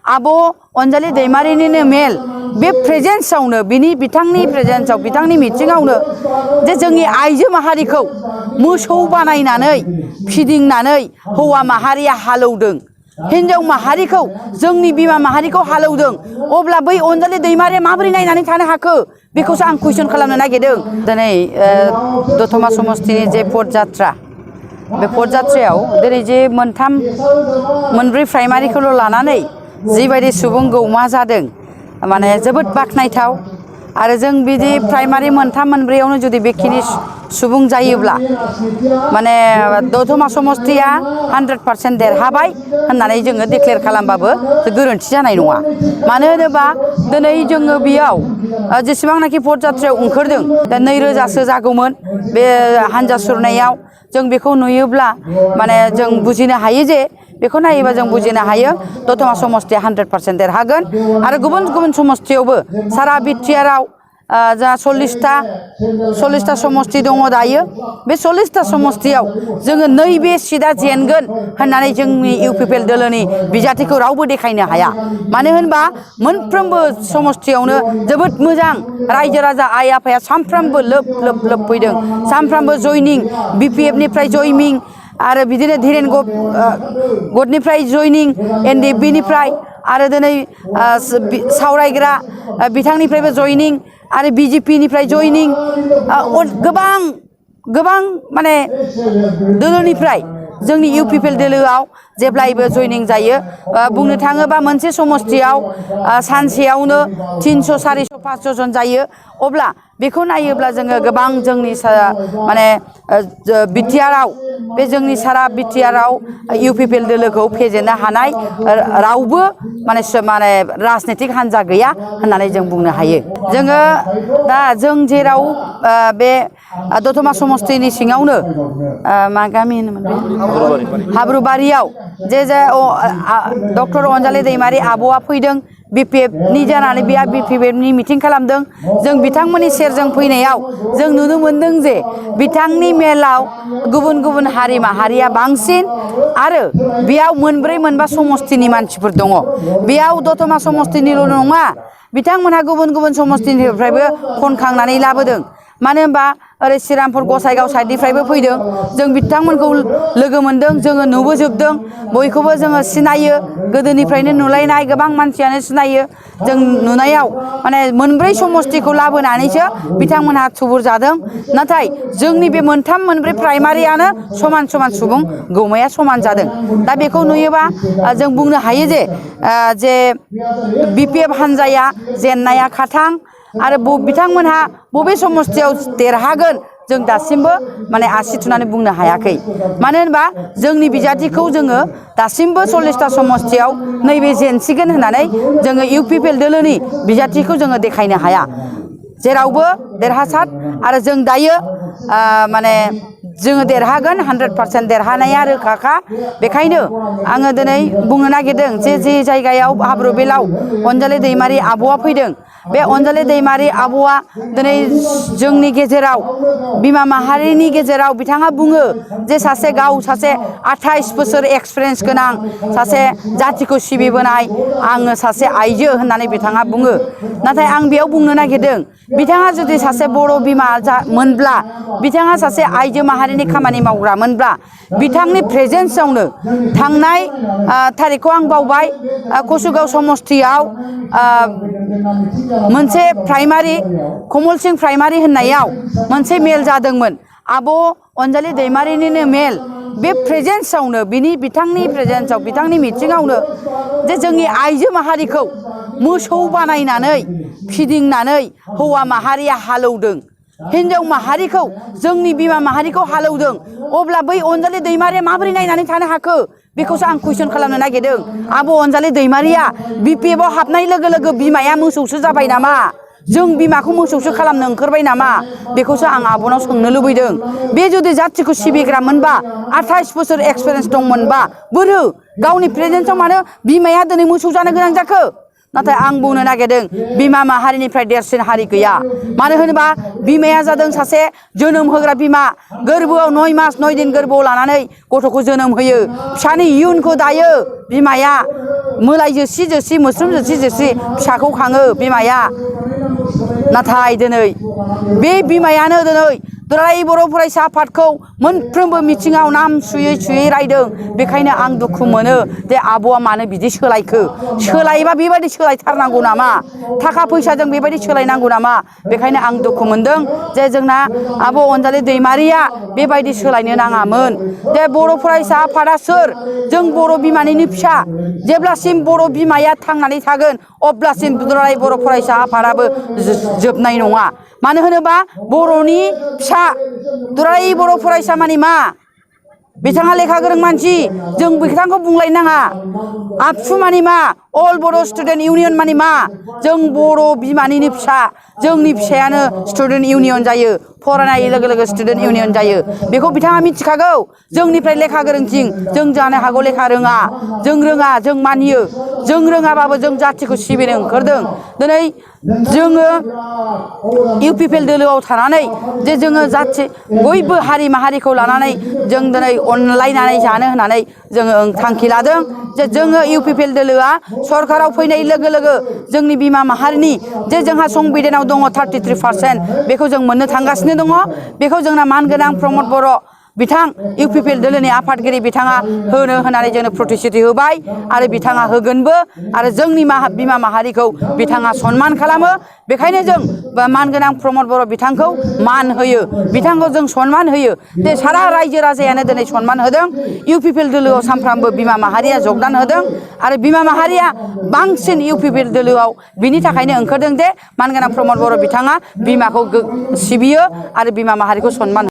आब' अनजालि दैमारिनिनो मेल बे प्रेजेन्सआवनो बिथांनि प्रेजेन्सआव बिथांनि मिटिङावनो जे जोंनि आइजो माहारिखौ मोसौ बानायनानै फिदिंनानै हौवा माहारिया हालौदों हिन्जाव माहारिखौ जोंनि बिमा माहारिखौ हालौदों अब्ला बै अनजालि दैमारिया माबोरै नायनानै थानो हाखो बेखौसो आं कुइसन खालामनो नागिरदों दिनै दतमा समस्तिनि जे पदयात्रा बे पदयात्रायाव दिनै जे मोनब्रै प्राइमारिखौल' लानानै जिबायदि सुबुं गौमा जादों माने जोबोद बाख्नायथाव आरो जों बिदि प्राइमारि मोनथाम मोनब्रैयावनो जुदि बेखिनि सुबुं जायोब्ला माने दतमा समस्तिया 100% देरहाबाय होननानै जोङो डिक्लेयार खालामबाबो गोरोन्थि जानाय नङा मानो होनोबा दिनै जोङो बेयाव जेसेबांनाखि पदयात्रायाव ओंखारदों दा 2000सो जागौमोन बे हान्जा सुरनायाव जों बेखौ नुयोब्ला माने जों बुजिनो हायो जे बेखौ नायोबा जों बुजिनो हायो दतमा समस्तिया 100% देरहागोन आरो गुबुन गुबुन समस्तियावबो सारा बिटिआरआव जा 40टा समस्ति दङ दायो बे 40टा समस्तियाव जोङो नैबे सिटआ जेनगोन होननानै जोंनि इउपिपिएल दोलोनि बिजाथिखौ रावबो देखायनो हाया मानो होनबा मोनफ्रोमबो समस्तियावनो जोबोद मोजां रायजो राजा आइ आफाया सानफ्रामबो लोब फैदों सानफ्रामबो जयनिं बिपिएफनिफ्राय जयनिं आरो बिदिनो धीरेन गदनिफ्राय जयनिं एनडिएफबिनिफ्राय आरो दिनै सावरायग्रा बिथांनिफ्रायबो जयनिं आरो बिजेपिनिफ्राय जयनिं गोबां माने दोलोनिफ्राय जोंनि इउपिपिएल दोलोआव जेब्लायबो जयनिं जायो बुंनो थाङोबा मोनसे समस्तियाव सानसेयावनो 300 400 500 जन जायो अब्ला बेखौ नायोब्ला जोङो गोबां जोंनि माने बिटिआरआव बे जोंनि सारा बिटिआरआव इउपिपिएल दोलोखौ फेजेननो हानाय रावबो माने राजनितिक हान्जा गैया होननानै जों बुंनो हायो जोङो दा जों जेराव बे दतमा समस्तिनि सिङावनो मा गामि होनोमोन हाब्रुबारियाव जे डक्टर अनजालि दैमारि आब'आ फैदों बिपिएफनि जानानै बेहा बिपिएफनि मिटिं खालामदों जों बिथांमोननि सेरजों फैनायाव जों नुनो मोनदों जे बिथांनि मेलाव गुबुन गुबुन हारि माहारिया बांसिन आरो बेयाव मोनब्रै मोनबा समस्तिनि मानसिफोर दङ बेयाव दतमा समस्तिनिल' नङा बिथांमोनहा गुबुन गुबुन समस्तिनिफ्रायबो खनखांनानै लाबोदों मानो होनबा ओरै श्रीरामपुर गसाइगाव साइडनिफ्रायबो फैदों जों बिथांमोनखौ लोगो मोनदों जोङो नुबोजोबदों बयखौबो जोङो सिनायो गोदोनिफ्रायनो नुलायनाय गोबां मानसियानो सिनायो जों नुनायाव माने मोनब्रै समस्तिखौ लाबोनानैसो बिथांमोनहा थुबुर जादों नाथाय जोंनि बे मोनब्रै प्राइमारियानो समान सुबुं गौमाया समान जादों दा बेखौ नुयोबा जों बुंनो हायो जे बिपिएफ हान्जाया जेननाया खाथां आरो बिथांमोनहा बबे समस्तियाव देरहागोन जों दासिमबो माने आसि थुनानै बुंनो हायाखै मानो होनबा जोंनि बिजाथिखौ जोङो दासिमबो 40टा समस्तियाव नैबे जेनसिगोन होननानै जोङो इउपिपिएल दोलोनि बिजाथिखौ जोङो देखायनो हाया जेरावबो देरहासार आरो जों दायो माने जोङो देरहागोन 100% देरहानाया रोखाखा बेखायनो आङो दिनै बुंनो नागिरदों जे जायगायाव हाब्रुबेलाव अनजालि दैमारि आब'आ फैदों बे अनजालि दैमारि आब'आ दिनै जोंनि गेजेराव बिमा माहारिनि गेजेराव बिथाङा बुङो जे सासे 28 बोसोर एक्सपिरियेन्स गोनां सासे जाथिखौ सिबिबोनाय आङो सासे आइजो होननानै बिथाङा बुङो नाथाय आं बेयाव बुंनो नागिरदों बिथाङा जुदि सासे बर' बिमा मोनब्ला बिथाङा सासे आइजो माहारिनि खामानि मावग्रामोनब्ला बिथांनि प्रेजेन्सआवनो थांनाय थारिखखौ आं बावबाय कसुगाव समस्तियाव मोनसे प्राइमारि कमल सिंह प्राइमारि होननायाव मोनसे मेल जादोंमोन आब' अनजालि दैमारिनिनो मेल बे प्रेजेन्सआवनो बिथांनि प्रेजेन्सआव बिथांनि मिटिङावनो जे जोंनि आइजो माहारिखौ मोसौ बानायनानै फिदिंनानै हौवा माहारिया हालौदों हिन्जाव माहारिखौ जोंनि बिमा माहारिखौ हालौदों अब्ला बै अनजालि दैमारिया माबोरै नायनानै थानो हाखो बेखौसो आं कुइसन खालामनो नागिरदों आब' अनजालि दैमारिया बिपिएफआव हाबनाय लोगो लोगो बिमाया मोसौसो जाबाय नामा जों बिमाखौ मोसौसो खालामनो ओंखारबाय नामा बेखौसो आं आब'नाव सोंनो लुबैदों बे जुदि जाथिखौ सिबिग्रामोनबा 28 बोसोर एक्सपिरियेन्स दंमोनबा बोरो गावनि प्रेजेन्सआव मानो बिमाया दिनै मोसौ जानो गोनां जाखो नाथाय आं बुंनो नागिरदों बिमा माहारिनिफ्राय देरसिन हारि गैया मानो होनोबा बिमाया जादों सासे जोनोम होग्रा बिमा गोरबोआव 9 मास 9 दिन गोरबोआव लानानै गथ'खौ जोनोम होयो फिसानि इयुनखौ दायो बिमाया मोलाय जोसि मोस्रोम जोसि फिसाखौ खाङो बिमाया नाथाय दिनै बे बिमायानो दिनै दुलाराय बर' फरायसा आफादखौ मोनफ्रोमबो मिथिङाव नाम सुयै रायदों बेखायनो आं दुखु मोनो जे आब'आ मानो बिदि सोलायखो सोलायबा बेबायदि सोलायथारनांगौ नामा थाखा फैसाजों बेबायदि सोलायनांगौ नामा बेखायनो आं दुखु मोनदों जे जोंना आब' अनजालि दैमारिया बेबायदि सोलायनो नाङामोन जे बर' फरायसा आफादा सोर जों बर' बिमानिनो फिसा जेब्लासिम बर' बिमाया थांनानै थागोन अब्लासिम दुलाराय बर' फरायसा आफादाबो जोबनाय नङा मानो होनोबा बर'नि फिसा दुलाराय बर' फरायसा मानि मा बिथाङा लेखा गोरों मानसि जों बिथांखौ बुंलायनो नाङा आबसु मानि मा अल बर' स्टुडेन्ट इउनियन मानि मा जों बर' बिमानिनो फिसा जोंनि फिसायानो स्टुडेन्ट इउनियन जायो फरायनाय लोगो लोगो स्टुडेन्ट इउनियन जायो बेखौ बिथाङा मिथिखागौ जोंनिफ्राय लेखा गोरोंथिं जों जानो हागौ लेखा रोङा जों मानियो जों रोङाबाबो जों जाथिखौ सिबिनो ओंखारदों दिनै जोङो इउपिपिएल दोलोआव थानानै जे जोङो जाथि बयबो हारि माहारिखौ लानानै जों दिनै अनलायनानै जानो होननानै जोङो थांखि लादों जे जोङो इउपिपिएल दोलोआ सरकाराव फैनाय लोगो लोगो जोंनि बिमा माहारिनि जे जोंहा संबिधानाव दङ 33% बेखौ जों मोननो थांगासिनो दङ बेखौ जोंना मानगोनां प्रमद बर' बिथां इउपिपिएल दोलोनि आफादगिरि बिथाङा होनो होननानै जोंनो प्रतिश्रुति होबाय आरो बिथाङा होगोनबो आरो जोंनि बिमा माहारिखौ बिथाङा सनमान खालामो बेखायनो जों मानगोनां प्रमद बर' बिथांखौ मान होयो बिथांखौ जों सनमान होयो जे सारा रायजो राजायानो दिनै सनमान होदों इउपिपिएल दोलोआव सानफ्रामबो बिमा माहारिया जगदान होदों आरो बिमा माहारिया बांसिन इउपिपिएल दोलोआव बिनि थाखायनो ओंखारदों जे मानगोनां प्रमद बर' बिथाङा बिमाखौ सिबियो आरो बिमा माहारिखौ सनमान